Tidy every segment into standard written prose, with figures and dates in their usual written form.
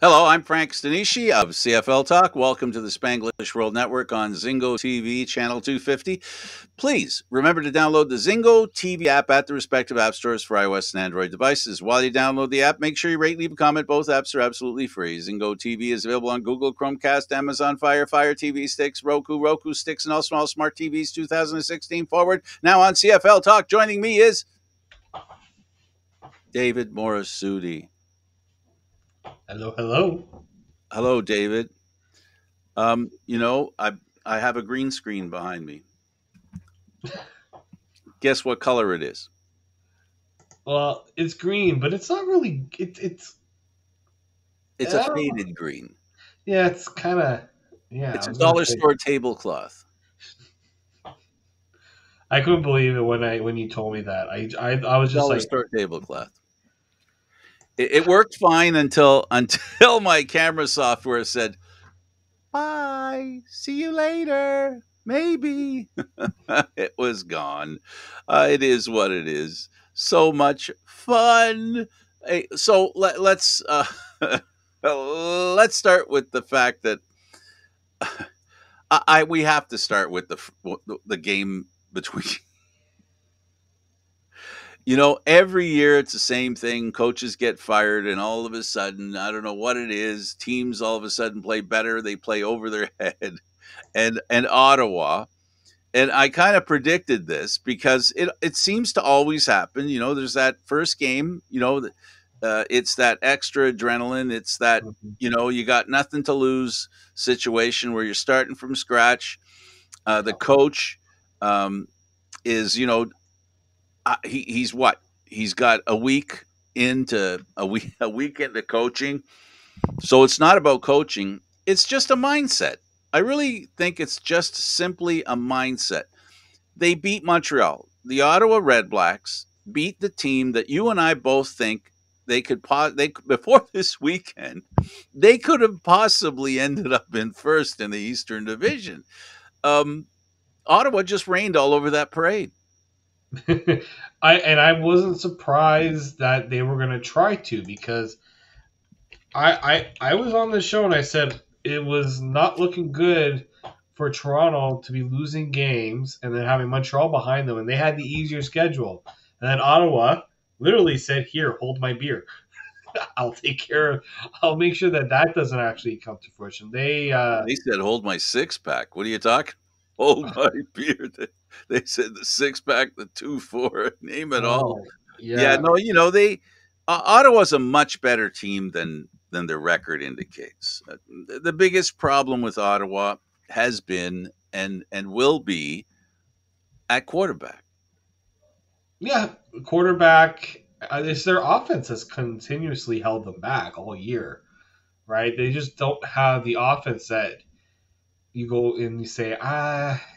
Hello, I'm Frank Stanisci of CFL Talk. Welcome to the Spanglish World Network on Zingo TV, channel 250. Please remember to download the Zingo TV app at the respective app stores for iOS and Android devices. While you download the app, make sure you rate and leave a comment. Both apps are absolutely free. Zingo TV is available on Google, Chromecast, Amazon Fire, Fire TV sticks, Roku sticks, and all small smart TVs 2016 forward. Now on CFL Talk, joining me is David Morassutti. Hello, hello. Hello, David. I have a green screen behind me. Guess what color it is? Well, it's green, but it's not really. It's a I don't know. faded green. Yeah, it's kind of. Yeah, I It's a was gonna dollar say. store tablecloth. I couldn't believe it when you told me that. I was just Dollar like, store tablecloth. It worked fine until my camera software said, "Bye, see you later, maybe." It was gone. It is what it is. So much fun. Hey, so let's let's start with the fact that we have to start with the game between. Every year it's the same thing. Coaches get fired, and all of a sudden, I don't know what it is. Teams all of a sudden play better. They play over their head, and Ottawa. And I kind of predicted this because it seems to always happen. There's that first game. It's that extra adrenaline. It's that Mhm. you got nothing to lose situation where you're starting from scratch. The coach um, is he's what he's got a week into coaching, so it's not about coaching, it's just a mindset. I really think it's just simply a mindset. They beat Montreal. The Ottawa Red Blacks beat the team that you and I both think they before this weekend they could have possibly ended up in first in the Eastern Division. um Ottawa just rained all over that parade. I wasn't surprised that they were gonna try to because I was on the show and I said it was not looking good for Toronto to be losing games and then having Montreal behind them, and they had the easier schedule. And then Ottawa literally said, "Here, hold my beer. I'll take care of. I'll make sure that that doesn't actually come to fruition." They said, "Hold my six pack." What are you talking? Hold my beer. They said the six pack, the 2-4, name it all. oh Yeah, yeah, no, they Ottawa's a much better team than their record indicates. The biggest problem with Ottawa has been and will be at quarterback. yeah, quarterback. It's their offense has continuously held them back all year, right? They just don't have the offense that you go and you say,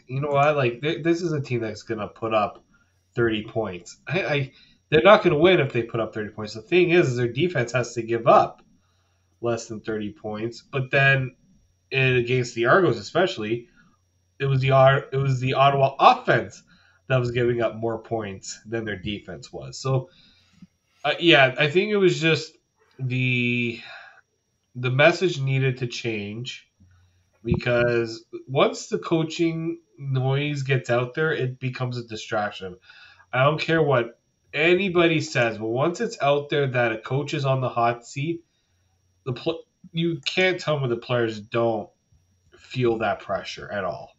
you know what? Like this is a team that's gonna put up 30 points. They're not gonna win if they put up 30 points. The thing is their defense has to give up less than 30 points. But then against the Argos, especially, it was the Ottawa offense that was giving up more points than their defense was. So yeah, I think it was just the the message needed to change because once the coaching noise gets out there, it becomes a distraction. I don't care what anybody says, but once it's out there that a coach is on the hot seat, you can't tell me the players don't feel that pressure at all.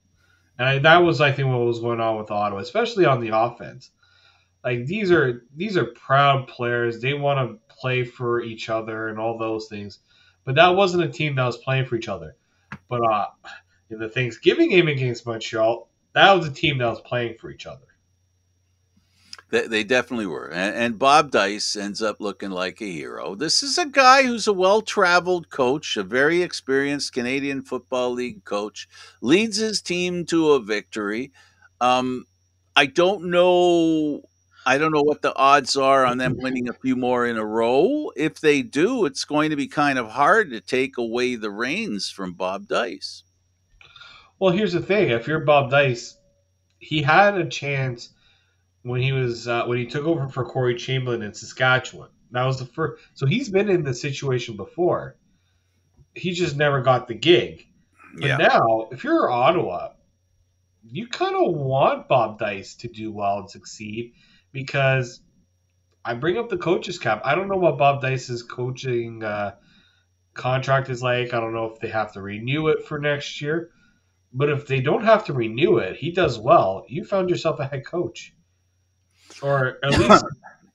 And that was, I think, what was going on with Ottawa, especially on the offense. Like these are proud players. They want to play for each other and all those things. But that wasn't a team that was playing for each other. But in the Thanksgiving game against Montreal, that was a team that was playing for each other. They definitely were. And Bob Dice ends up looking like a hero. This is a guy who's a well traveled coach, a very experienced Canadian Football League coach, leads his team to a victory. Um, I don't know. I don't know what the odds are on them winning a few more in a row. If they do, it's going to be kind of hard to take away the reins from Bob Dice. Well, here's the thing: if you're Bob Dice, he had a chance when he took over for Corey Chamberlain in Saskatchewan. That was the first. So he's been in the situation before. he just never got the gig. But Yeah. now, if you're Ottawa, you kind of want Bob Dice to do well and succeed because I bring up the coaches cap. I don't know what Bob Dice's coaching contract is like. I don't know if they have to renew it for next year. But if they don't have to renew it, he does well. You found yourself a head coach, or at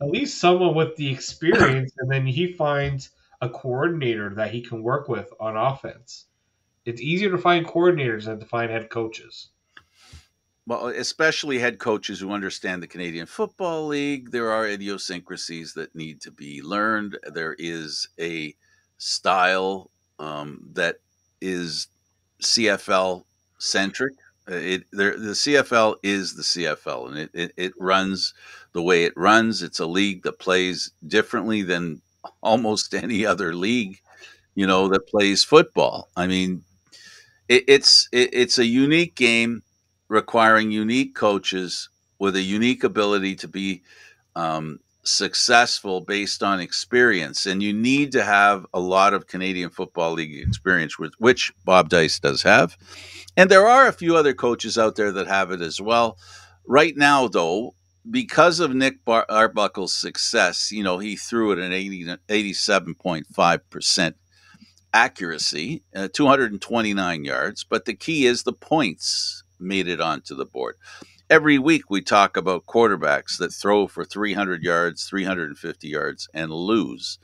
least someone with the experience, and then he finds a coordinator that he can work with on offense. It's easier to find coordinators than to find head coaches. Well, especially head coaches who understand the Canadian Football League. There are idiosyncrasies that need to be learned. There is a style that is CFL centric. The CFL is the CFL, and it runs the way it runs. It's a league that plays differently than almost any other league, that plays football. I mean, it's a unique game requiring unique coaches with a unique ability to be successful based on experience, and you need to have a lot of Canadian Football League experience, which Bob Dice does have, and there are a few other coaches out there that have it as well. Right now, though, because of Nick Arbuckle's success, he threw it an 87.5% accuracy, 229 yards, but the key is the points made it onto the board. Every week we talk about quarterbacks that throw for 300 yards, 350 yards, and lose.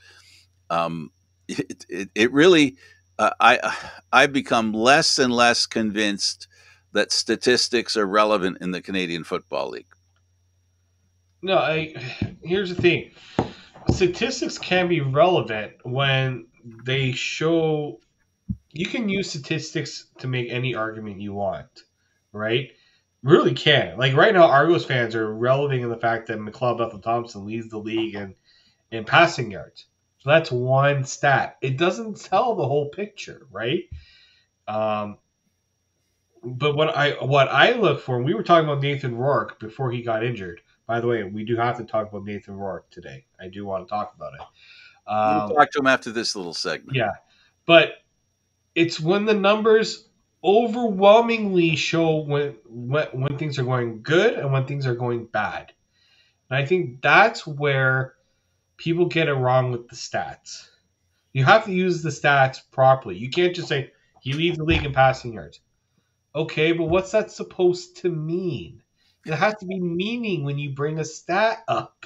It really, I've become less and less convinced that statistics are relevant in the Canadian Football League. No, here's the thing: statistics can be relevant when they show. You can use statistics to make any argument you want, right? Really can. Like right now, Argos fans are relevant in the fact that McLeod Bethel Thompson leads the league in passing yards. So that's one stat. It doesn't tell the whole picture, right? Um, but what I look for, and we were talking about Nathan Rourke before he got injured. By the way, we do have to talk about Nathan Rourke today. I do want to talk about it. We'll talk to him after this little segment. Yeah, but it's when the numbers overwhelmingly show when things are going good and when things are going bad. And I think that's where people get it wrong with the stats. You have to use the stats properly. You can't just say he leads the league in passing yards. Okay, but what's that supposed to mean? It has to be meaning when you bring a stat up.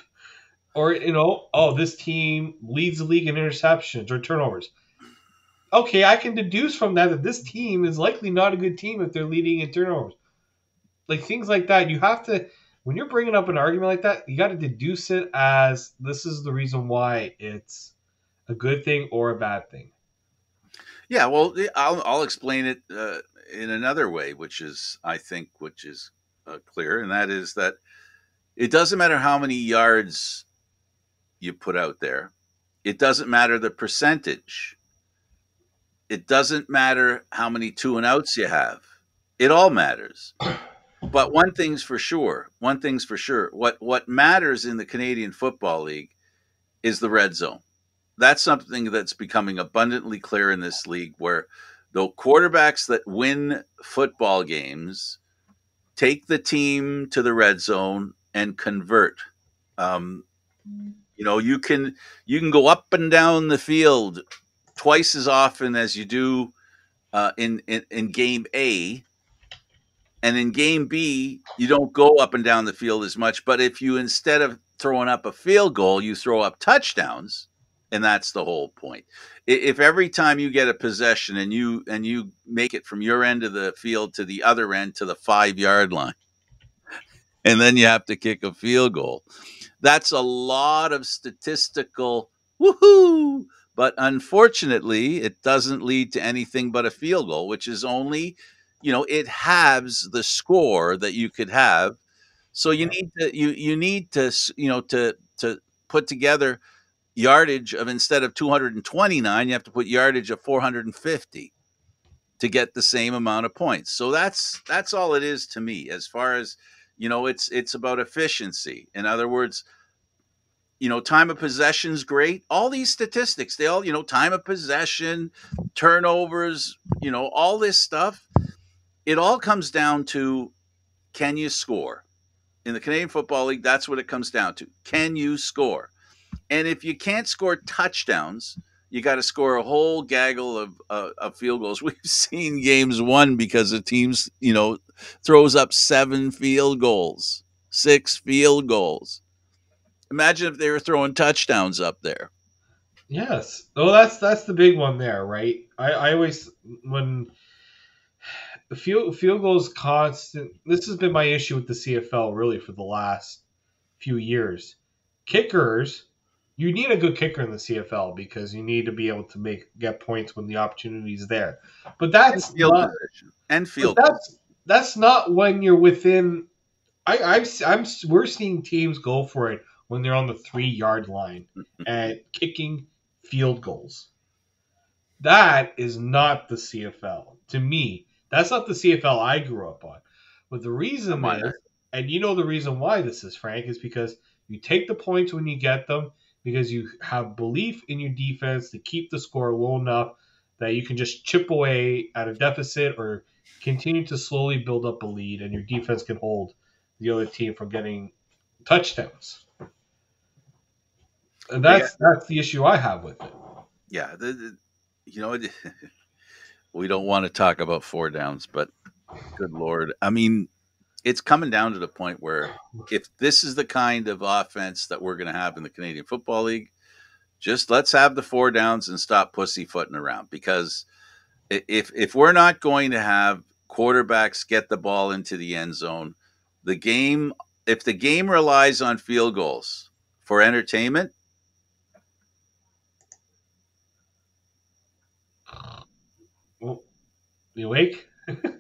Or, oh, this team leads the league in interceptions or turnovers. Okay, I can deduce from that this team is likely not a good team if they're leading in turnovers. Like things like that, you have to, when you're bringing up an argument like that, you got to deduce it as this is the reason why it's a good thing or a bad thing. Yeah, well, I'll explain it in another way, which is clear, and that is that it doesn't matter how many yards you put out there. It doesn't matter the percentage. It doesn't matter how many two and outs you have. It all matters. But one thing's for sure. One thing's for sure. What matters in the Canadian Football League is the red zone. That's something that's becoming abundantly clear in this league, where the quarterbacks that win football games take the team to the red zone and convert. Um, you can go up and down the field twice as often as you do in game A, and in game B you don't go up and down the field as much. But if you, instead of throwing up a field goal, you throw up touchdowns, and that's the whole point. If every time you get a possession and you make it from your end of the field to the other end to the 5 yard line, and then you have to kick a field goal, that's a lot of statistical woohoo. But unfortunately, it doesn't lead to anything but a field goal, which is only, it halves the score that you could have. So you need to to put together yardage of, instead of 229, you have to put yardage of 450 to get the same amount of points. So that's all it is to me. As far as, it's about efficiency. In other words, Time of possession's great. All these statistics, they all, time of possession, turnovers, all this stuff. It all comes down to, can you score? In the Canadian Football League, that's what it comes down to. Can you score? And if you can't score touchdowns, you got to score a whole gaggle of field goals. We've seen games won because the teams, throws up 7 field goals, 6 field goals. Imagine if they were throwing touchdowns up there. Yes. Oh, that's the big one there, right? I always when the field goals constant. This has been my issue with the CFL really for the last few years. Kickers, you need a good kicker in the CFL because you need to be able to get points when the opportunity is there. But And that's field not. position. And But field position. that's not when you're within. We're seeing teams go for it when they're on the 3 yard line and kicking field goals. That is not the CFL. To me, that's not the CFL I grew up on. But the reason Come on. is, and you know the reason why this is, Frank, is because you take the points when you get them, because you have belief in your defense to keep the score low enough that you can just chip away at a deficit or continue to slowly build up a lead, and your defense can hold the other team from getting touchdowns. And They got, that's the issue I have with it. yeah. You know, we don't want to talk about 4 downs, but good Lord. I mean, it's coming down to the point where if this is the kind of offense that we're going to have in the Canadian Football League, just let's have the 4 downs and stop pussyfooting around. Because if we're not going to have quarterbacks get the ball into the end zone, the game if the game relies on field goals for entertainment, Well, you awake?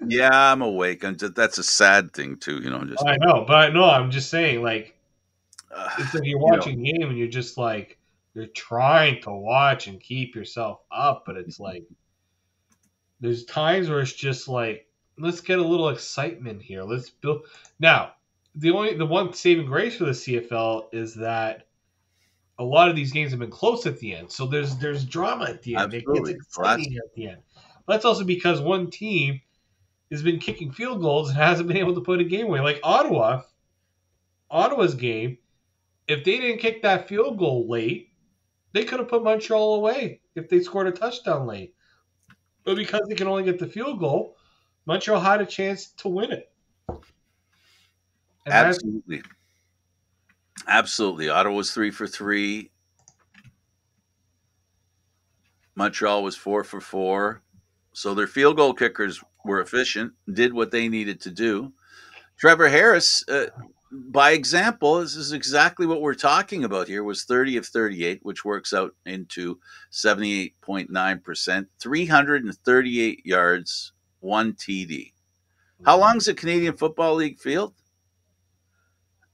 yeah, I'm awake. That's a sad thing too. Just I know, but no, I'm just saying, like, uh, it's like you're you know, watching a game and you're just like, you're trying to watch and keep yourself up, but it's like, there's times where it's just like, let's get a little excitement here. Let's build. Now, the one saving grace for the CFL is that a lot of these games have been close at the end, so there's drama at the end. It gets absolutely. Well, exciting at the end. But that's also because one team has been kicking field goals and hasn't been able to put a game away. Like Ottawa's game, if they didn't kick that field goal late, they could have put Montreal away if they scored a touchdown late. But because they can only get the field goal, Montreal had a chance to win it. And that's absolutely, absolutely. Ottawa was 3 for 3. Montreal was 4 for 4. So their field goal kickers were efficient, did what they needed to do. Trevor Harris, by example, this is exactly what we're talking about here, was 30 of 38, which works out into 78.9%, 338 yards, 1 TD. How long is the Canadian Football League field?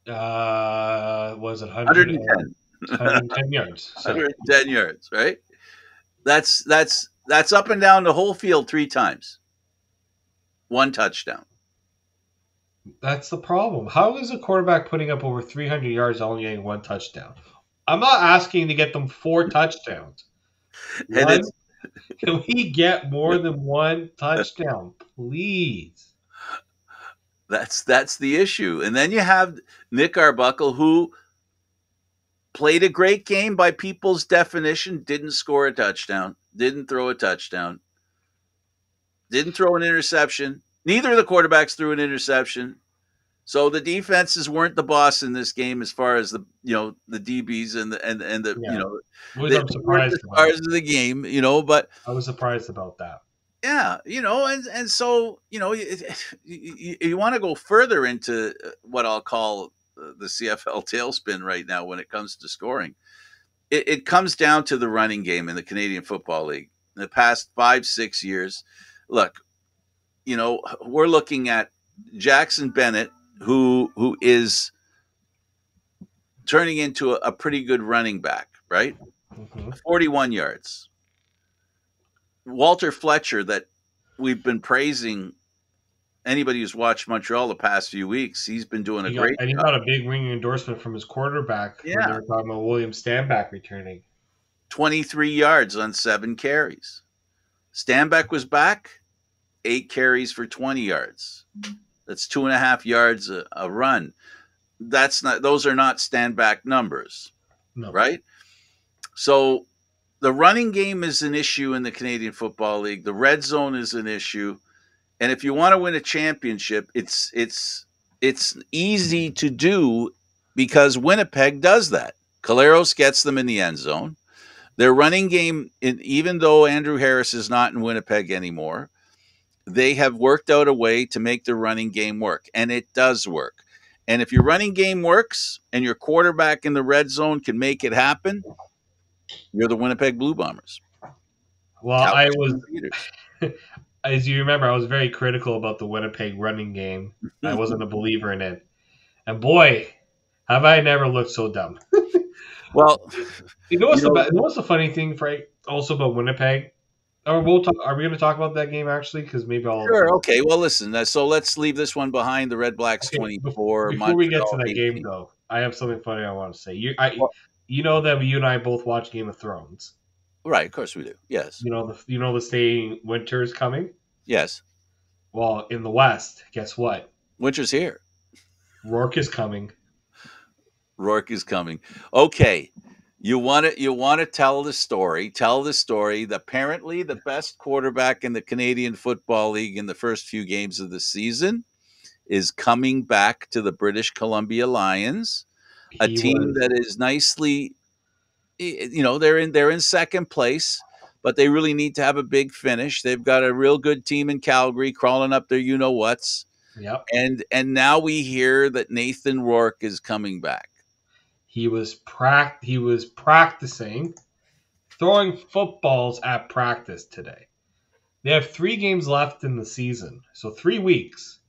was it 100 110. 110 yards. Sorry. 110 yards, right? That's up and down the whole field 3 times. 1 touchdown. That's the problem. How is a quarterback putting up over 300 yards only getting one touchdown? I'm not asking to get them 4 touchdowns. And One, it's can we get more than one touchdown, please? that's the issue. And then you have Nick Arbuckle, who played a great game by people's definition, didn't score a touchdown, didn't throw a touchdown, didn't throw an interception. Neither of the quarterbacks threw an interception. So the defenses weren't the boss in this game as far as the DBs and the Yeah, which they I'm weren't the surprised about. stars of the game, but I was surprised about that. yeah, and so you want to go further into what I'll call the CFL tailspin right now when it comes to scoring. It comes down to the running game in the Canadian Football League. In the past 5-6 years, look, we're looking at Jackson Bennett, who is turning into a pretty good running back, right? Hmm. 41 yards. Walter Fletcher, that we've been praising anybody who's watched Montreal the past few weeks, he's been doing a great He job. got a big ringing endorsement from his quarterback when they Yeah, were talking about William Stanback returning. 23 yards on 7 carries. Stanbeck was back, 8 carries for 20 yards. That's 2.5 yards a run. That's not; those are not Stanback numbers, No. right? So the running game is an issue in the Canadian Football League. The red zone is an issue, and if you want to win a championship, it's easy to do because Winnipeg does that. Caleros gets them in the end zone. Their running game, even though Andrew Harris is not in Winnipeg anymore, they have worked out a way to make the running game work, and it does work. And if your running game works and your quarterback in the red zone can make it happen, you're the Winnipeg Blue Bombers. Well, I Cowboys was, and Peters. as you remember, I was very critical about the Winnipeg running game. I wasn't a believer in it. And boy, have I never looked so dumb. Well, you know, You know what's the funny thing, Frank? Also about Winnipeg. Or we'll talk. Are we going to talk about that game actually? Because maybe I'll. sure, okay. Well, listen. So let's leave this one behind. The Red Blacks Okay, 24, before we get to Montreal that game 18. though, I have something funny I want to say. Well, You know that you and I both watch Game of Thrones. right, of course we do. Yes, You know the saying winter is coming. yes. Well, in the West, guess what? Winter's here. Rourke is coming. Rourke is coming. Okay. You want to tell the story. Tell the story. Apparently the best quarterback in the Canadian Football League in the first few games of the season is coming back to the British Columbia Lions, a He team was, that is nicely, they're in second place, but they really need to have a big finish. They've got a real good team in Calgary crawling up their you know whats. yep. And now we hear that Nathan Rourke is coming back. He was practicing throwing footballs at practice today. They have 3 games left in the season, so 3 weeks.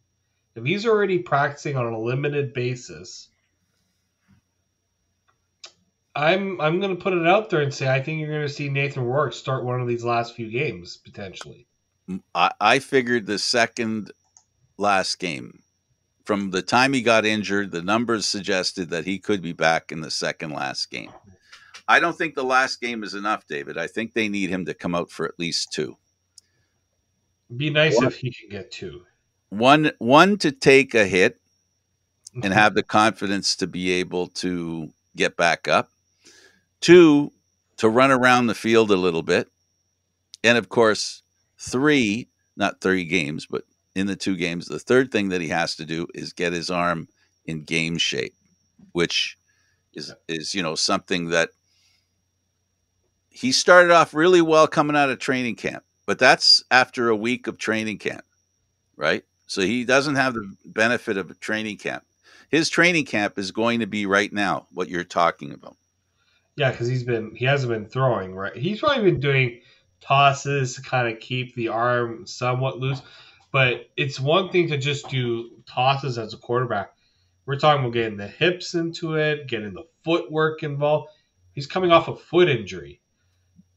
If he's already practicing on a limited basis, I'm going to put it out there and say I think you're going to see Nathan Rourke start one of these last few games potentially. I figured the second last game. From the time he got injured, the numbers suggested that he could be back in the second last game. I don't think the last game is enough, David. I think they need him to come out for at least two. Be nice One, if he could get 2. one to take a hit and have the confidence to be able to get back up. Two, to run around the field a little bit. And of course, three, not 30 games, but in the 2 games, the third thing that he has to do is get his arm in game shape, which is something that he started off really well coming out of training camp, but that's after a week of training camp, right? So he doesn't have the benefit of a training camp. His training camp is going to be right now, what you're talking about. Yeah, because he hasn't been throwing, right. He's probably been doing tosses to kind of keep the arm somewhat loose. But it's one thing to just do tosses as a quarterback. We're talking about getting the hips into it, getting the footwork involved. He's coming off a foot injury.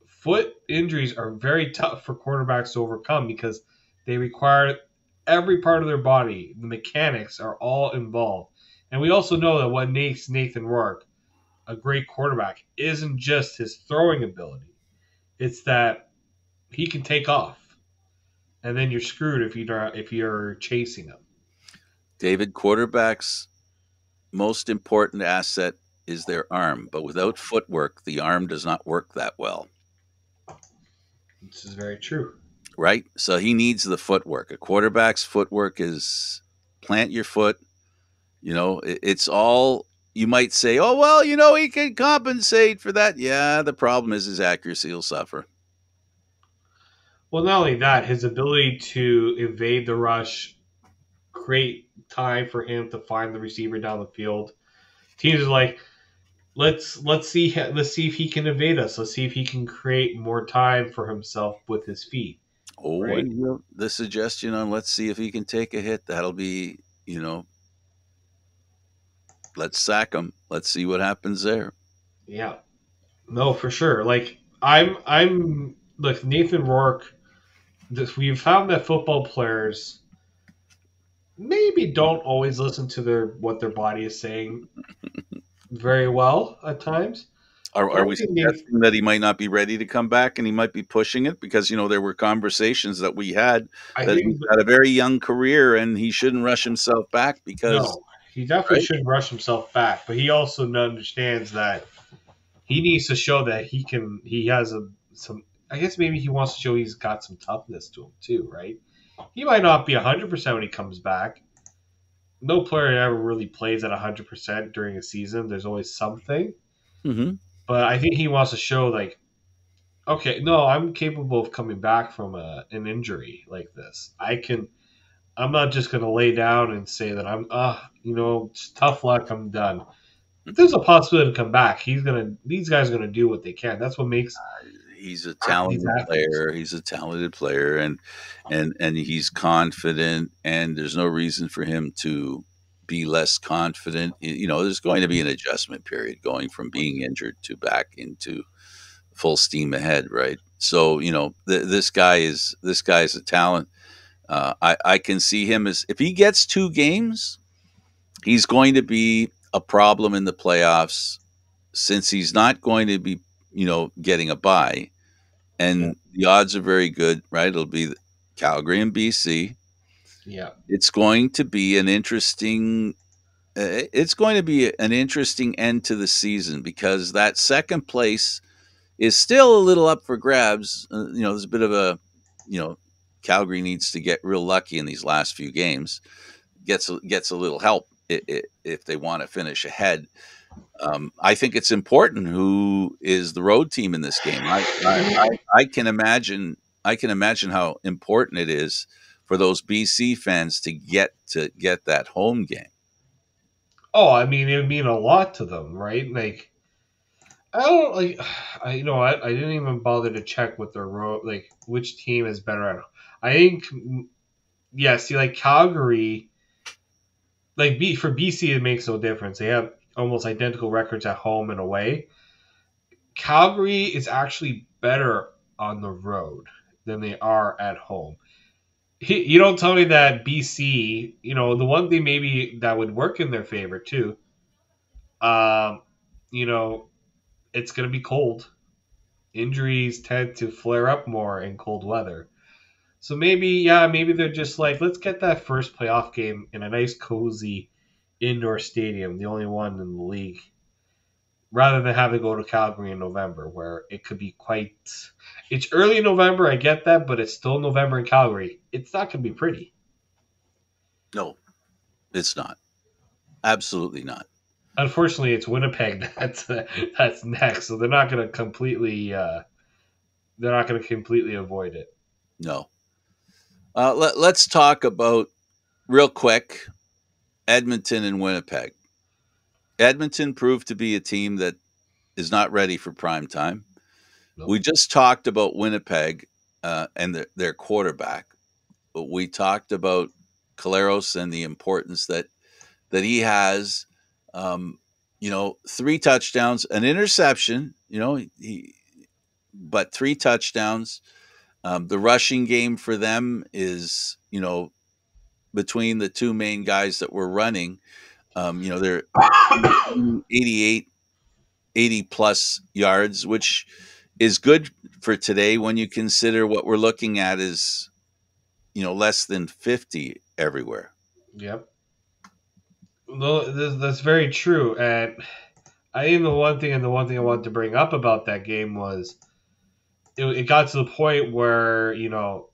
Foot injuries are very tough for quarterbacks to overcome because they require every part of their body. The mechanics are all involved. And we also know that what makes Nathan Rourke a great quarterback isn't just his throwing ability. It's that he can take off, and then you're screwed if you're chasing him. David, quarterbacks' most important asset is their arm, but without footwork, the arm does not work that well, This is very true. right? So he needs the footwork. A quarterback's footwork is plant your foot. It's all you might say, oh, well, he can compensate for that. Yeah, the problem is his accuracy will suffer. Well, not only that, his ability to evade the rush, create time for him to find the receiver down the field. Teams are like, let's see if he can evade us. Let's see if he can create more time for himself with his feet. Oh, Right? and the suggestion on let's see if he can take a hit. That'll be, let's sack him. Let's see what happens there. Yeah. No, for sure. Like I'm look Nathan Rourke. We've found that football players maybe don't always listen to what their body is saying very well at times. But Are I we think they've. suggesting that he might not be ready to come back and he might be pushing it? Because, there were conversations that we had I that he's think got a very young career and he shouldn't rush himself back because, no, he definitely right? shouldn't rush himself back. But he also understands that he needs to show that he can. He has some. I guess maybe he wants to show he's got some toughness to him too, right? He might not be 100% when he comes back. No player ever really plays at 100% during a season. There's always something. Hmm. But I think he wants to show like, okay, no, I'm capable of coming back from an injury like this. I can. I'm not just going to lay down and say that it's tough luck. I'm done. There's a possibility to come back. These guys are gonna do what they can. That's what makes He's a these talented athletes. player. He's a talented player, and he's confident. And there's no reason for him to be less confident. There's going to be an adjustment period going from being injured to back into full steam ahead, right? So this guy is a talent. I can see him as if he gets 2 games, he's going to be a problem in the playoffs since he's not going to be getting a bye, Yeah, and the odds are very good, right? It'll be Calgary and BC. yeah. It's going to be an interesting. It's going to be an interesting end to the season because that second place is still a little up for grabs. There's a bit of you know, Calgary needs to get real lucky in these last few games. Gets a little help if they want to finish ahead. I think it's important who is the road team in this game. I can imagine. I can imagine how important it is for those BC fans to get that home game. Oh, I mean, it would mean a lot to them, right? Like, I don't like. I didn't even bother to check what their road like which team is better at. I think yeah. See, like Calgary, like for BC, it makes no difference. They have almost identical records at home and away. Calgary is actually better on the road than they are at home. You don't tell me that BC, the one thing maybe that would work in their favor too, um, you know, it's going to be cold. Injuries tend to flare up more in cold weather. So maybe they're just like, let's get that first playoff game in a nice, cozy indoor stadium, the only one in the league, rather than have to go to Calgary in November, where it could be quite. It's early in November, I get that, but it's still November in Calgary. It's not going to be pretty. No, it's not. Absolutely not. Unfortunately, it's Winnipeg that's next, so they're not going to completely avoid it. No. Let's talk about real quick Edmonton and Winnipeg. Edmonton proved to be a team that is not ready for prime time. We Nope. just talked about Winnipeg and their quarterback. But we talked about Caleros and the importance that he has. 3 touchdowns, an interception. But 3 touchdowns. The rushing game for them is between the two main guys that were running. They're 88, 80 plus yards, which is good for today when you consider what we're looking at is less than 50 everywhere. Yep. No, that's very true. And I think the one thing I wanted to bring up about that game was it got to the point where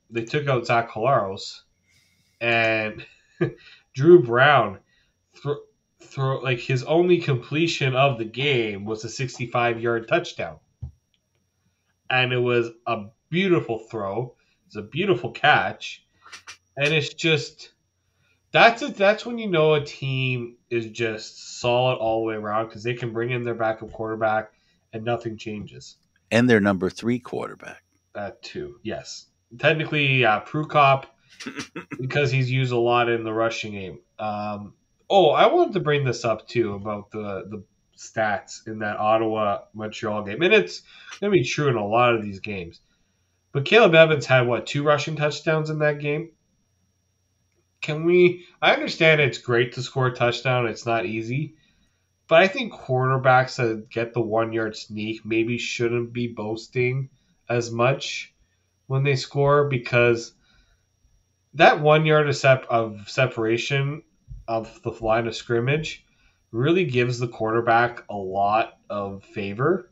they took out Zach Collaros and Drew Brown throw, throw like his only completion of the game was a 65-yard touchdown, and it was a beautiful throw. It's a beautiful catch, and it's just that's when a team is just solid all the way around because they can bring in their backup quarterback and nothing changes. And their number 3 quarterback. That too, yes. Technically, Prukop because he's used a lot in the rushing game. I wanted to bring this up too about the stats in that Ottawa Montreal game, and it's gonna be true in a lot of these games. But Caleb Evans had what 2 rushing touchdowns in that game. can we? I understand it's great to score a touchdown. It's not easy, but I think quarterbacks that get the 1 yard sneak maybe shouldn't be boasting as much when they score because that 1 yard of separation of the line of scrimmage really gives the quarterback a lot of favor.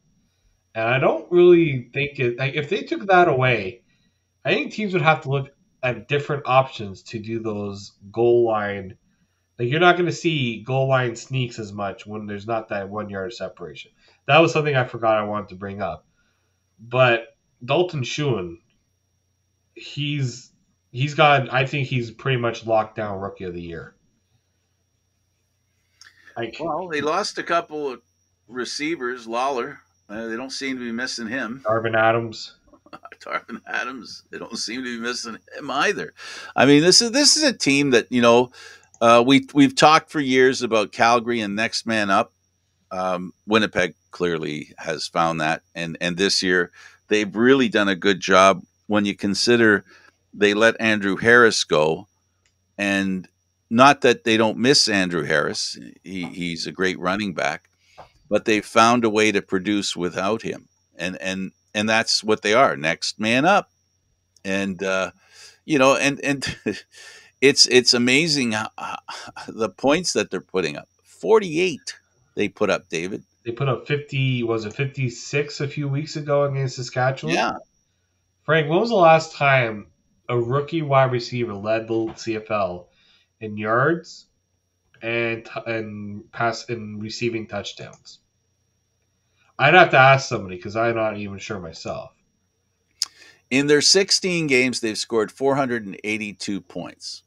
And I don't really think it. Like, if they took that away, I think teams would have to look at different options to do those goal line. Like, you're not going to see goal line sneaks as much when there's not that 1 yard separation. That was something I forgot I wanted to bring up. But Dalton Schuin, he's he's got. I think he's pretty much locked down rookie of the year. Like Well, they lost a couple of receivers. Lawler, they don't seem to be missing him. Darvin Adams. Tarvin Adams, they don't seem to be missing him either. I mean, this is a team that we've talked for years about Calgary and next man up. Winnipeg clearly has found that, and this year they've really done a good job when you consider they let Andrew Harris go, and not that they don't miss Andrew Harris. He's a great running back, but they found a way to produce without him, and that's what they are, next man up. And and it's amazing how the points that they're putting up. 48 they put up, David. They put up 50. Was it 56 a few weeks ago against Saskatchewan? Yeah, Frank, when was the last time a rookie wide receiver led the CFL in yards and pass and receiving touchdowns? I'd have to ask somebody because I'm not even sure myself. in their 16 games they've scored 482 points.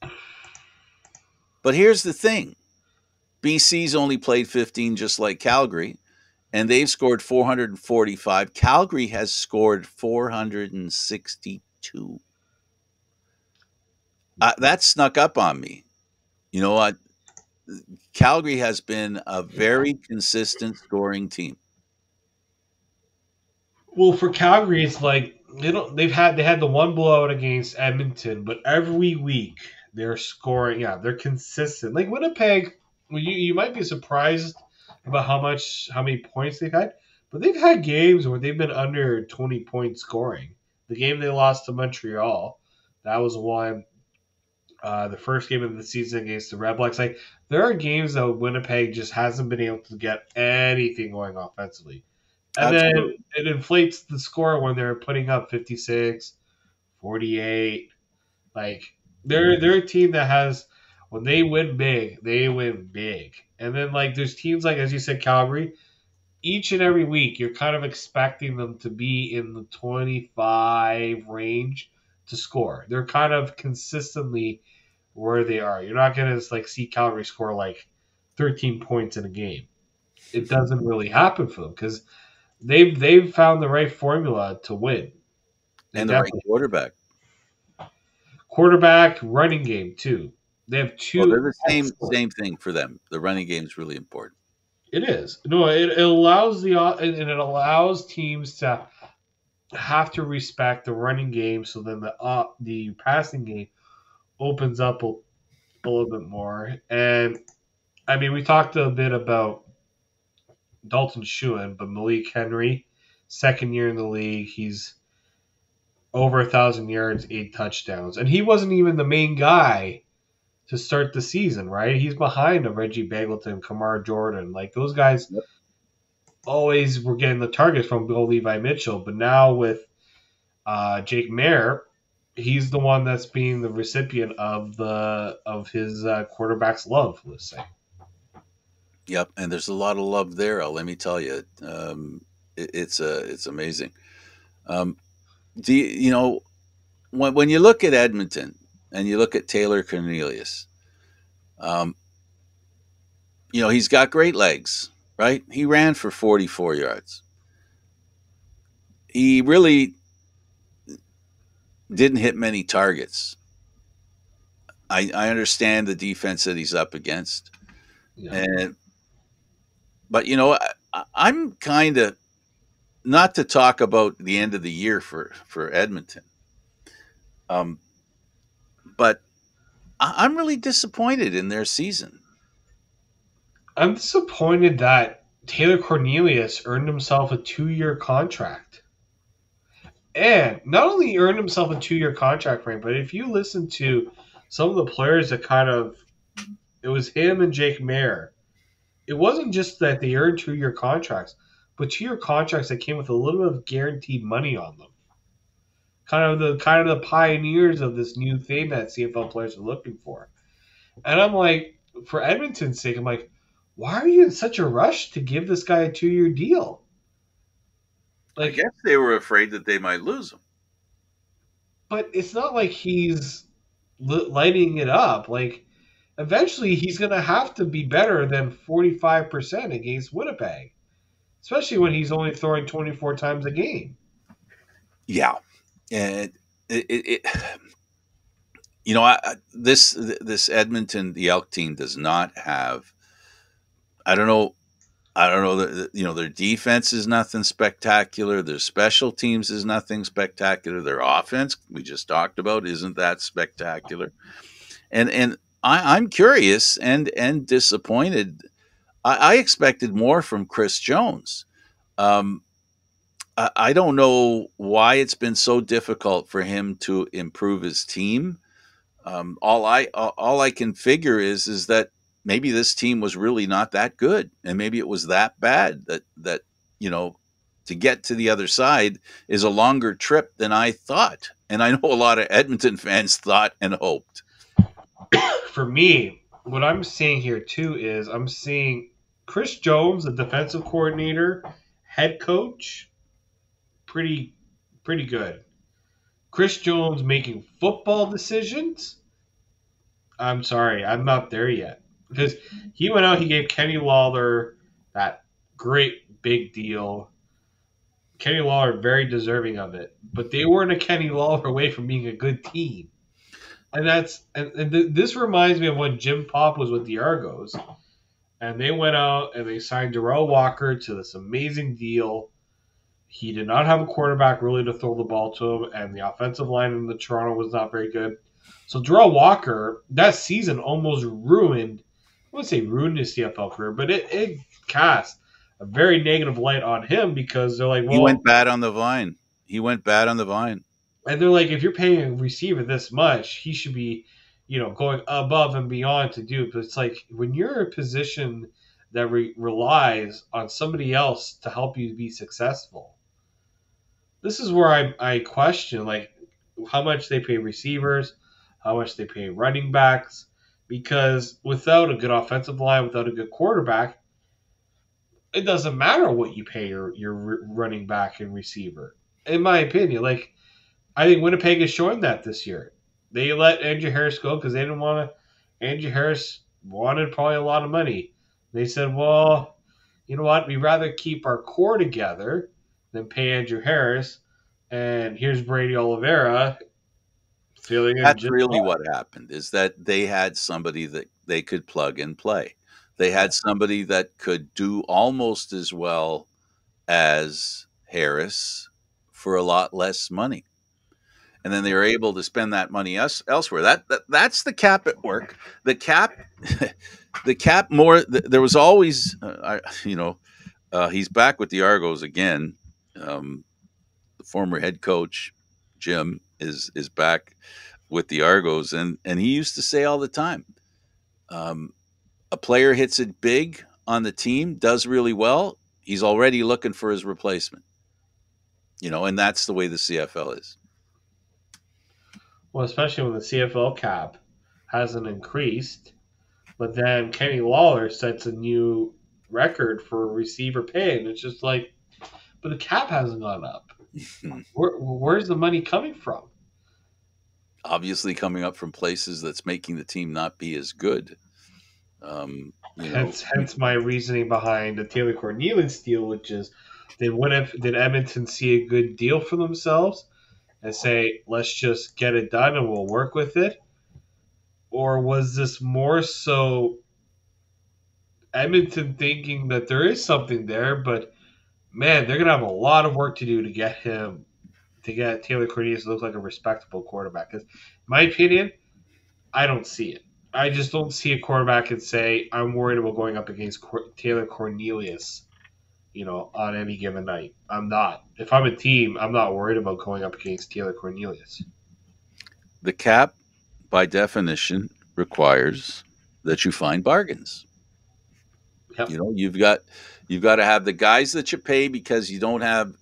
But here's the thing, BC's only played 15 just like Calgary, and they've scored 445. Calgary has scored 462. That snuck up on me. You know what? Calgary has been a very consistent scoring team. Well, for Calgary, it's like they had the one blowout against Edmonton, but every week they're scoring. Yeah, they're consistent. Like Winnipeg, well, you might be surprised about how many points they've had, but they've had games where they've been under 20 points scoring. The game they lost to Montreal, that was one. The first game of the season against the Red Blacks. Like there are games that Winnipeg just hasn't been able to get anything going offensively. And then Absolutely. it inflates the score when they're putting up 56, 48. Like they're a team that has when they win big, they win big. And then like there's teams like as you said Calgary, each and every week you're kind of expecting them to be in the 25 range to score. They're kind of consistently where they are. You're not going to like see Calgary score like 13 points in a game. It doesn't really happen for them because they've found the right formula to win. They And the right definitely quarterback. quarterback running game too. They have Well, they're two the excellent. same thing for them. The running game is really important. It is no. It allows and it allows teams to have to respect the running game. So then the passing game opens up a little bit more. And I mean, we talked a bit about Dalton Schuin, but Malik Henry, second year in the league, he's over 1,000 yards, 8 touchdowns, and he wasn't even the main guy to start the season, right? He's behind a Reggie Bagleton, Kamar Jordan, like those guys Yep. always were getting the targets from Bill Levi Mitchell, but now with Jake Mayer, he's the one that's being the recipient of his quarterback's love. Let's say. Yep, and there's a lot of love there. Let me tell you, it's amazing. Um, when you look at Edmonton and you look at Taylor Cornelius, um, he's got great legs, right? He ran for 44 yards. He really didn't hit many targets. I understand the defense that he's up against, Yeah. and but I'm kind of not to talk about the end of the year for Edmonton, um, but I'm really disappointed in their season. I'm disappointed that Taylor Cornelius earned himself a 2-year contract. And not only earned himself a 2-year contract, Frank, but if you listen to some of the players that kind of, it was him and Jake Mayer. It wasn't just that they earned 2-year contracts, but 2-year contracts that came with a little bit of guaranteed money on them. Kind of the pioneers of this new thing that CFL players are looking for. And I'm like, for Edmonton's sake, I'm like, why are you in such a rush to give this guy a 2-year deal? I Like, guess they were afraid that they might lose him. but it's not like he's lighting it up. Like, eventually he's going to have to be better than 45% against Winnipeg, especially when he's only throwing 24 times a game. Yeah, and it this Edmonton the Elk team does not have. I don't know. I don't know that their defense is nothing spectacular. Their special teams is nothing spectacular. Their offense we just talked about isn't that spectacular. And I'm curious and disappointed. I expected more from Chris Jones. Um, I don't know why it's been so difficult for him to improve his team. All I can figure is that maybe this team was really not that good, and maybe it was that bad that you know to get to the other side is a longer trip than I thought, and I know a lot of Edmonton fans thought and hoped. For me, what I'm seeing here too is I'm seeing Chris Jones, the defensive coordinator, head coach, pretty pretty good. Chris Jones making football decisions. I'm sorry, I'm not there yet because he went out. He gave Kenny Lawler that great big deal. Kenny Lawler very deserving of it, but they weren't a Kenny Lawler away from being a good team. And this reminds me of when Jim Pop was with the Argos, and they went out and they signed Darrell Walker to this amazing deal. He did not have a quarterback really to throw the ball to him, and the offensive line in the Toronto was not very good. So Darrell Walker that season almost ruined. I wouldn't say ruined his CFL career, but it cast a very negative light on him because they're like, He went well, bad on the vine. He went bad on the vine. and they're like, if you're paying a receiver this much, he should be, going above and beyond to do it. But it's like when you're in a position that relies on somebody else to help you be successful, this is where I question like how much they pay receivers, how much they pay running backs, because without a good offensive line, without a good quarterback, it doesn't matter what you pay your running back and receiver. In my opinion, like I think Winnipeg is showing that this year. They let Andrew Harris go because they didn't want to. Andrew Harris wanted probably a lot of money. They said, well, you know what? We'd rather keep our core together than pay Andrew Harris. And here's Brady Oliveira filling in That's just really fine. what happened is that they had somebody that they could plug and play. They Yeah. had somebody that could do almost as well as Harris for a lot less money. And then they were able to spend that money elsewhere. That's the cap at work. The cap, the cap more. There was always, he's back with the Argos again. The former head coach Jim is back with the Argos, and he used to say all the time, um, a player hits it big on the team, does really well. He's already looking for his replacement. And that's the way the CFL is. Well, especially when the CFL cap hasn't increased, but then Kenny Lawler sets a new record for receiver pay, and it's just like, but the cap hasn't gone up. Where's the money coming from? Obviously, coming up from places that's making the team not be as good. You know, Hence my reasoning behind the Taylor Cornelius deal, which is, did Edmonton see a good deal for themselves and say, let's just get it done and we'll work with it, or was this more so Edmonton thinking that there is something there, but man, they're gonna have a lot of work to do to get Taylor Cornelius to look like a respectable quarterback. Because, in my opinion, I don't see it. I just don't see a quarterback and say I'm worried about going up against Taylor Cornelius, on any given night. I'm not. If I'm a team, I'm not worried about going up against Taylor Cornelius. The cap, by definition, requires that you find bargains. Yep. You've got to have the guys that you pay because you don't have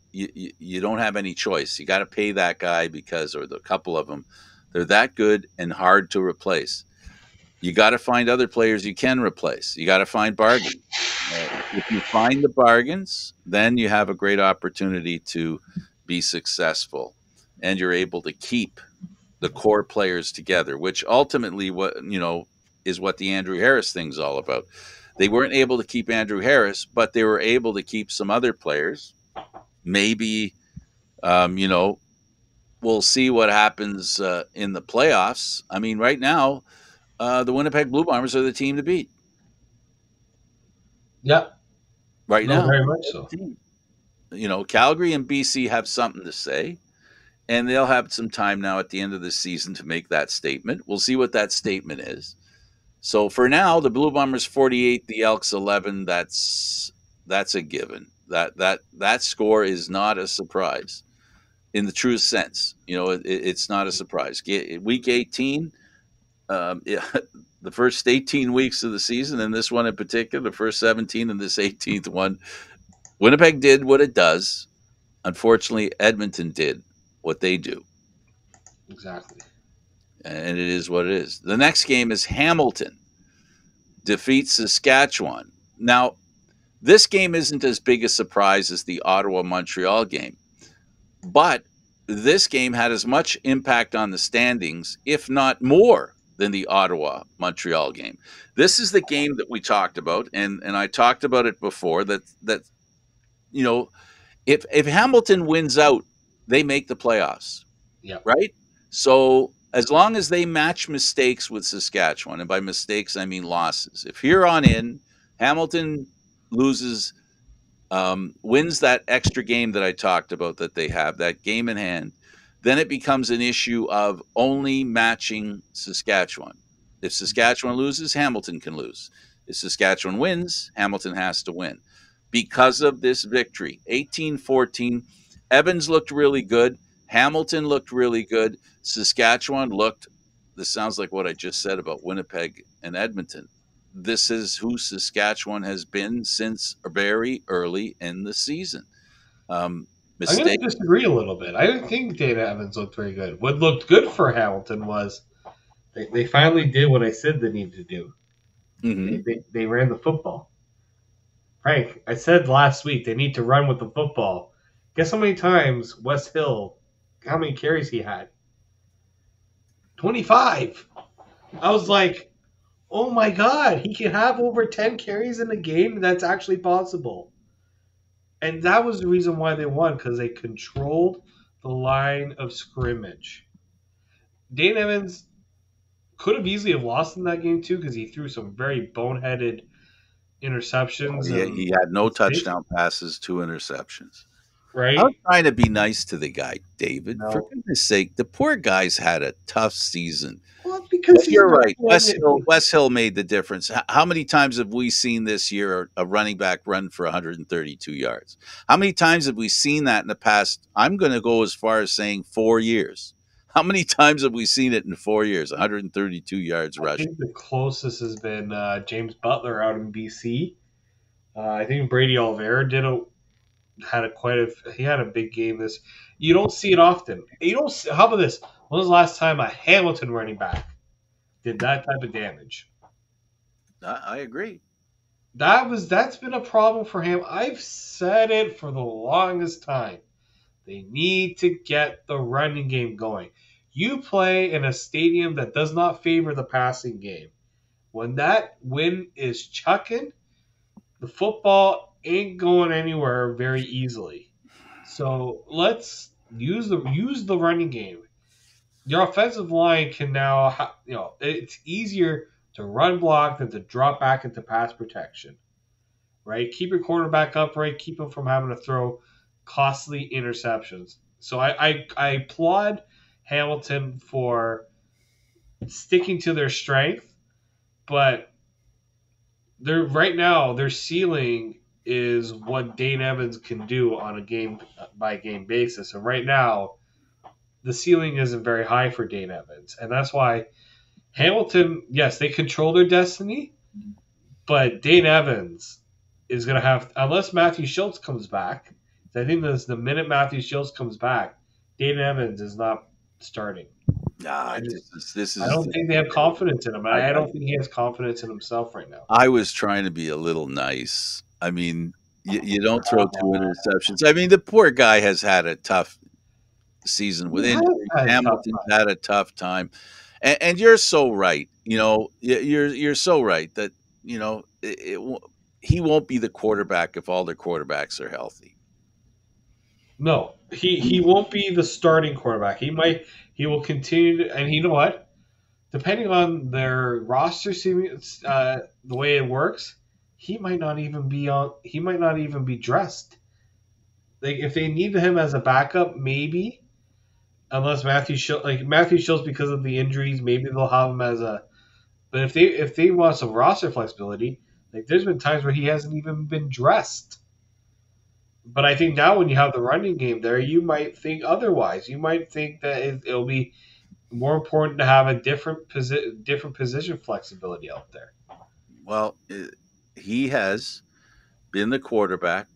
any choice. You got to pay that guy because, or the couple of them, they're that good and hard to replace. You got to find other players you can replace. You got to find bargains. If you find the bargains, then you have a great opportunity to be successful, and you're able to keep the core players together, which ultimately is what the Andrew Harris thing's all about. They weren't able to keep Andrew Harris, but they were able to keep some other players. Maybe um, you know we'll see what happens in the playoffs. I mean, right now the Winnipeg Blue Bombers are the team to beat. Yep. Right No, now, very much so. Calgary and BC have something to say, and they'll have some time now at the end of the season to make that statement. We'll see what that statement is. So for now, the Blue Bombers 48, the Elks 11. That's a given. That score is not a surprise in the truest sense. It's not a surprise. Week 18, yeah, the first 18 weeks of the season, and this one in particular, the first 17 and this 18th one, Winnipeg did what it does. Unfortunately, Edmonton did what they do, Exactly. and it is what it is. The next game is Hamilton defeats Saskatchewan. Now, this game isn't as big a surprise as the Ottawa Montreal game, but this game had as much impact on the standings, if not more, than the Ottawa Montreal game. This is the game that we talked about, and I talked about it before. That you know, if Hamilton wins out, they make the playoffs, Yep. right? So as long as they match mistakes with Saskatchewan, and by mistakes I mean losses. If here on in Hamilton loses, wins that extra game that I talked about that they have, that game in hand, then it becomes an issue of only matching Saskatchewan. If Saskatchewan loses, Hamilton can lose. If Saskatchewan wins, Hamilton has to win. Because of this victory, 18-14, Evans looked really good. Hamilton looked really good. Saskatchewan looked, this sounds like what I just said about Winnipeg and Edmonton. This is who Saskatchewan has been since very early in the season. Um, I'm going Mistake. to disagree a little bit. I didn't think Dana Evans looked very good. What looked good for Hamilton was they finally did what I said they needed to do. Mm-hmm. They ran the football. Frank, I said last week they need to run with the football. Guess how many times West Hill, how many carries he had? 25. I was like, oh my God, he can have over 10 carries in a game? That's actually possible. And that was the reason why they won, because they controlled the line of scrimmage. Dane Evans could have easily have lost in that game too, because he threw some very boneheaded interceptions and He had no mistakes, touchdown passes, two interceptions. I was right? trying to be nice to the guy, David. For No. goodness sake, the poor guy's had a tough season. Well, because But he's you're not right. doing it. West Hill made the difference. How many times have we seen this year a running back run for 132 yards? How many times have we seen that in the past? I'm going to go as far as saying 4 years. How many times have we seen it in 4 years? 132 yards I rushing. think the closest has been James Butler out in BC. I think Brady Oliveira he had a big game. This you don't see it often. You don't. How about this? When was the last time a Hamilton running back did that type of damage? I agree. That's been a problem for him. I've said it for the longest time. They need to get the running game going. You play in a stadium that does not favor the passing game. When that wind is chucking, the football ain't going anywhere very easily. So let's use the running game. Your offensive line can now, it's easier to run block than to drop back into pass protection, right? Keep your quarterback upright, keep him from having to throw costly interceptions. So I applaud Hamilton for sticking to their strength, but they're right now their ceiling is what Dane Evans can do on a game by game basis. And right now, the ceiling isn't very high for Dane Evans. And that's why Hamilton, yes, they control their destiny, but Dane Evans is going to have, unless Matthew Schultz comes back, I think this, the minute Matthew Schultz comes back, Dane Evans is not starting. Nah, I just, this I is don't think they have confidence in him. And I, I I don't think he has confidence in himself right now. I was trying to be a little nice. I mean, you don't throw two interceptions. I mean, the poor guy has had a tough season He with has injuries. had a tough Hamilton's time. had a tough time, and you're so right. You know, you're so right that you know he won't be the quarterback if all their quarterbacks are healthy. No, he won't be the starting quarterback. He will continue to, and you know what? Depending on their roster, the way it works, he might not even be on. He might not even be dressed. Like if they need him as a backup, maybe. Unless Matthew Schultz because of the injuries, maybe they'll have him as a. But if they want some roster flexibility, like there's been times where he hasn't even been dressed. But I think now when you have the running game there, you might think otherwise. You might think that it'll be more important to have a different position flexibility out there. Well, he has been the quarterback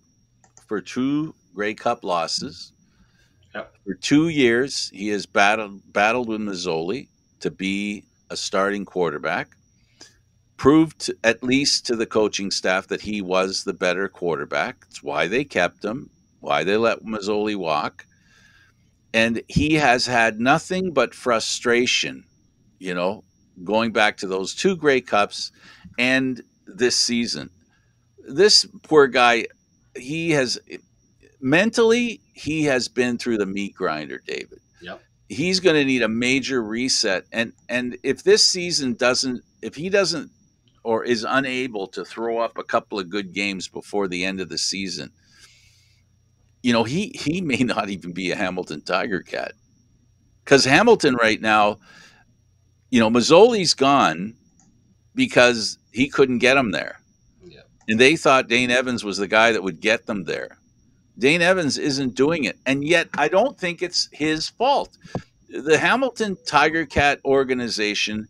for two Grey Cup losses. Yep. For 2 years, he has battled with Mazzoli to be a starting quarterback. Proved at least to the coaching staff that he was the better quarterback. It's why they kept him, why they let Mazzoli walk. And he has had nothing but frustration, you know, going back to those two Grey Cups and this season. This poor guy, he has mentally, he has been through the meat grinder, David. Yep. He's going to need a major reset. And if this season doesn't, if he doesn't or is unable to throw up a couple of good games before the end of the season, you know, he may not even be a Hamilton Tiger Cat because Hamilton right now, you know, Mazzoli's gone because he couldn't get him there, Yep. and they thought Dane Evans was the guy that would get them there. Dane Evans isn't doing it, and yet I don't think it's his fault. The Hamilton Tiger Cat organization,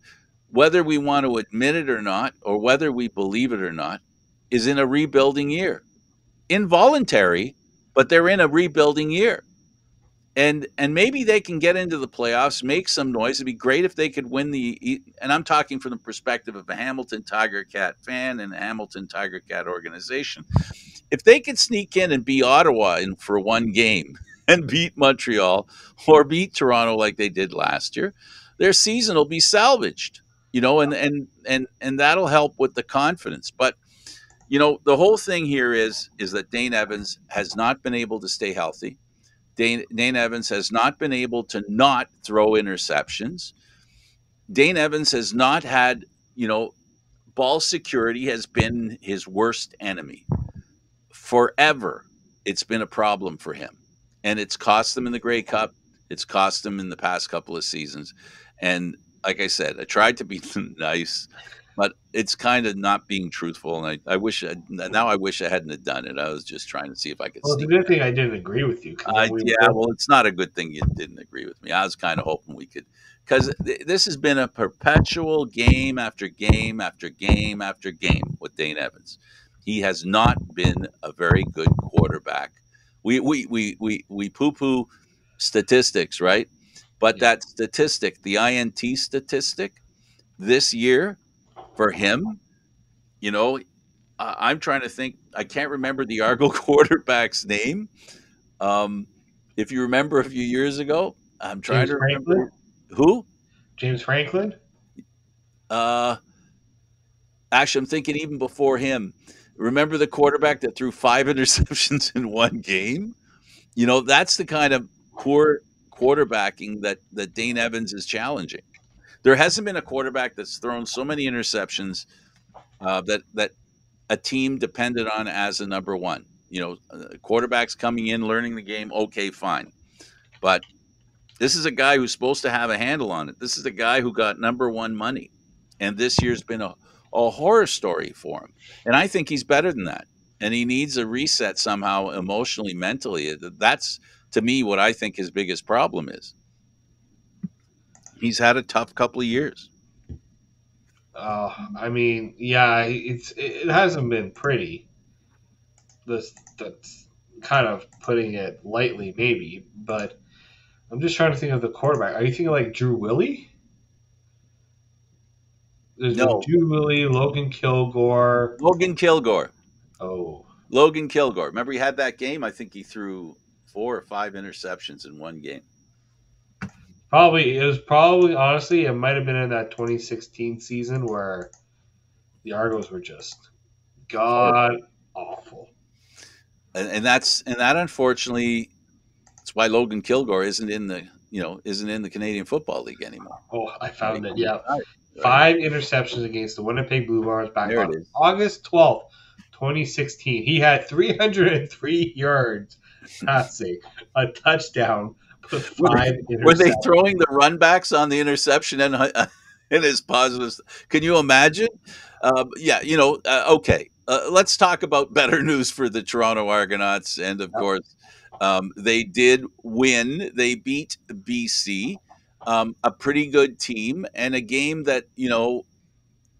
whether we want to admit it or not, or whether we believe it or not, is in a rebuilding year. Involuntary, but they're in a rebuilding year. And maybe they can get into the playoffs, make some noise. It'd be great if they could win the. And I'm talking from the perspective of a Hamilton Tiger Cat fan and a Hamilton Tiger Cat organization. If they could sneak in and beat Ottawa in for one game and beat Montreal or beat Toronto like they did last year, their season will be salvaged. You know, and that'll help with the confidence. But you know, the whole thing here is that Dane Evans has not been able to stay healthy. Dane Evans has not been able to not throw interceptions. Dane Evans has not had, you know, ball security has been his worst enemy. Forever, it's been a problem for him. And it's cost them in the Grey Cup. It's cost them in the past couple of seasons. And like I said, I tried to be nice, but it's kind of not being truthful. And I wish I hadn't have done it. I was just trying to see if I could Well, it's a sneak. good thing I didn't agree with you because then we would Yeah, both. well, it's not a good thing you didn't agree with me. I was kind of hoping we could, because this has been a perpetual game after game after game after game with Dane Evans. He has not been a very good quarterback. We poo poo statistics, right? But Yeah. that statistic, the INT statistic, this year for him, you know, I'm trying to think. I can't remember the Argo quarterback's name. Um, if you remember a few years ago, I'm trying James to Franklin. remember who. James Franklin. Uh, Actually, I'm thinking even before him. Remember the quarterback that threw five interceptions in one game? You know, that's the kind of poor quarterbacking that Dane Evans is challenging. There hasn't been a quarterback that's thrown so many interceptions that a team depended on as a number one. You know, quarterbacks coming in, learning the game, okay, fine. But This is a guy who's supposed to have a handle on it. This is a guy who got number one money. And this year's been a horror story for him. And I think he's better than that. And he needs a reset somehow, emotionally, mentally. That's, to me, what I think his biggest problem is. He's had a tough couple of years. I mean, yeah, it hasn't been pretty. That's kind of putting it lightly, maybe. But I'm just trying to think of the quarterback. Are you thinking like Drew Willie? There's been No, Drew Willie, Logan Kilgore. Logan Kilgore. Oh, Logan Kilgore. Remember he had that game? I think he threw 4 or 5 interceptions in one game. probably it was probably honestly it might have been in that 2016 season where the Argos were just Horrible. god awful. And that unfortunately, that's why Logan Kilgore isn't in the Canadian Football League anymore. Oh, I Right? found it. He Yeah, retired, right? 5 interceptions against the Winnipeg Blue Bombers back There it on is. August 12th, 2016. He had 303 yards passing, a touchdown, with Were five were they interceptions. throwing the run backs on the interception and in his positives? Can you imagine? Yeah, okay. Let's talk about better news for the Toronto Argonauts. And of course, they did win. They beat BC, a pretty good team, and a game that,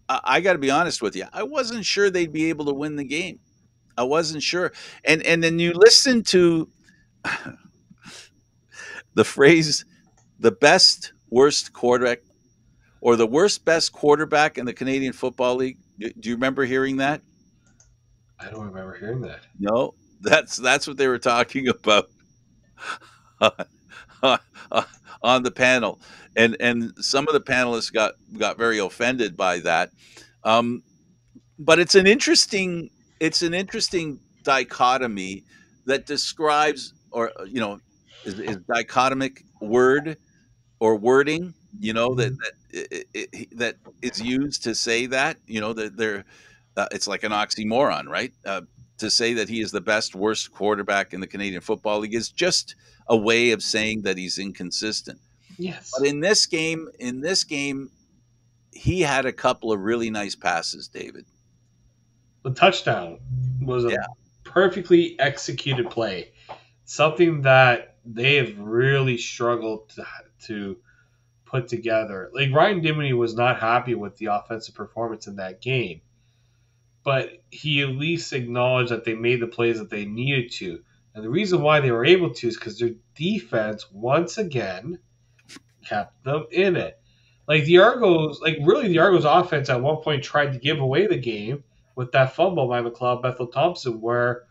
I got to be honest with you, I wasn't sure they'd be able to win the game. I wasn't sure. And then you listen to the phrase, the best worst quarterback, or the worst best quarterback in the Canadian Football League. Do you remember hearing that? I don't remember hearing that. No, that's what they were talking about on the panel, and some of the panelists got very offended by that. Um, but it's an interesting dichotomy that describes, or is dichotomic word or wording, that Mhm. that is used to say that, that they're it's like an oxymoron, right? To say that he is the best worst quarterback in the Canadian Football League is just a way of saying that he's inconsistent. But Yes. in this game, he had a couple of really nice passes, David. The touchdown was Yeah, a perfectly executed play. Something that they have really struggled to put together. Like Ryan Dimony was not happy with the offensive performance in that game, but he at least acknowledged that they made the plays that they needed to. And the reason why they were able to is because their defense once again kept them in it. Like the Argos, like really the Argos offense at one point tried to give away the game with that fumble by McLeod Bethel Thompson where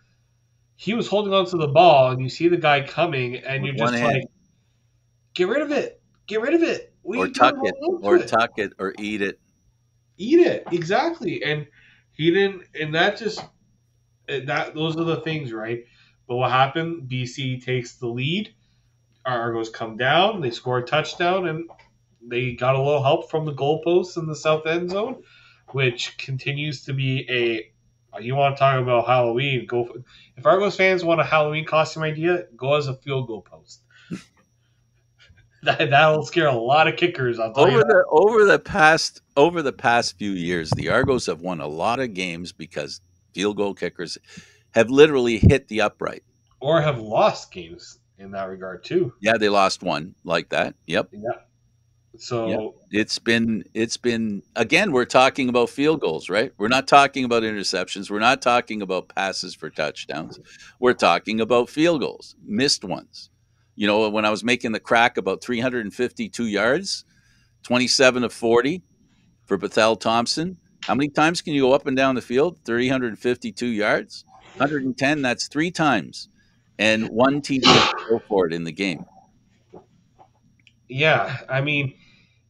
he was holding on to the ball and you see the guy coming and with you're one just like, hand, get rid of it. Get rid of it. What are or you doing holding on to it? tuck it, or eat it. Eat it. Exactly. And he didn't and that just that those are the things, right? But what happened? BC takes the lead. Argos come down, they score a touchdown, and they got a little help from the goalposts in the south end zone, which continues to be a. You want to talk about Halloween? Go. If Argos fans want a Halloween costume idea, go as a field goal post. That'll scare a lot of kickers. I'll tell you that. Over the past few years, the Argos have won a lot of games because field goal kickers have literally hit the upright. Or have lost games in that regard too. Yeah, they lost one like that. Yep. Yeah. Yep. So It's been again, we're talking about field goals, right? We're not talking about interceptions. We're not talking about passes for touchdowns. We're talking about field goals, missed ones. When I was making the crack about 352 yards, 27 of 40 for Bethel Thompson. How many times can you go up and down the field? 352 yards? 110, that's 3 times. And one TD on the go for it in the game. yeah, I mean,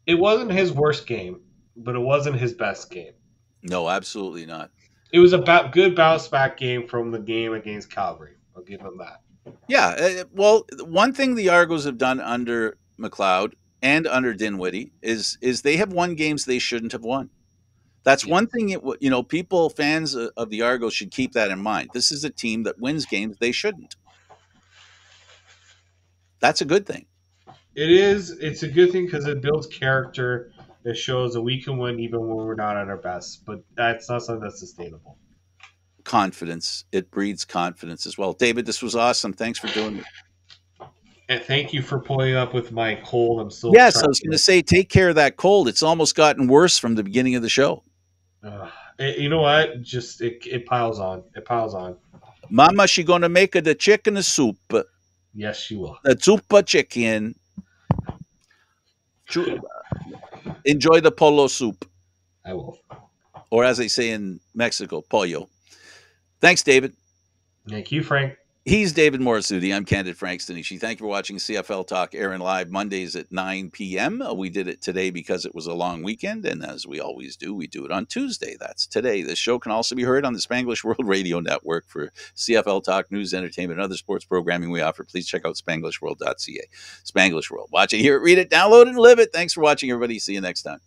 it wasn't his worst game, but it wasn't his best game. No, absolutely not. It was a good bounce back game from the game against Calgary. I'll give him that. Yeah, well, one thing the Argos have done under McLeod and under Dinwiddie is they have won games they shouldn't have won. That's Yeah. one thing. People, fans of the Argos, should keep that in mind. This is a team that wins games they shouldn't. That's a good thing. It is. It's a good thing because it builds character. It shows that we can win even when we're not at our best. But that's not something that's sustainable. Confidence. It breeds confidence as well. David, this was awesome. Thanks for doing it. And thank you for pulling up with my cold. I'm still Yes, trying I was going to to say, take care of that cold. It's almost gotten worse from the beginning of the show. you know what? Just it piles on. It piles on. Mama, she going to make the chicken soup. Yes, she will. The zuppa chicken. Enjoy the polo soup. I will. Or as they say in Mexico, pollo. Thanks, David. Thank you, Frank. He's David Morassutti. I'm Candid Frank Stanisci. Thank you for watching CFL Talk airing live Mondays at 9 p.m. We did it today because it was a long weekend, and as we always do, we do it on Tuesday. That's today. This show can also be heard on the Spanglish World Radio Network. For CFL Talk, news, entertainment, and other sports programming we offer, please check out spanglishworld.ca. Spanglish World. Watch it, hear it, read it, download it, and live it. Thanks for watching, everybody. See you next time.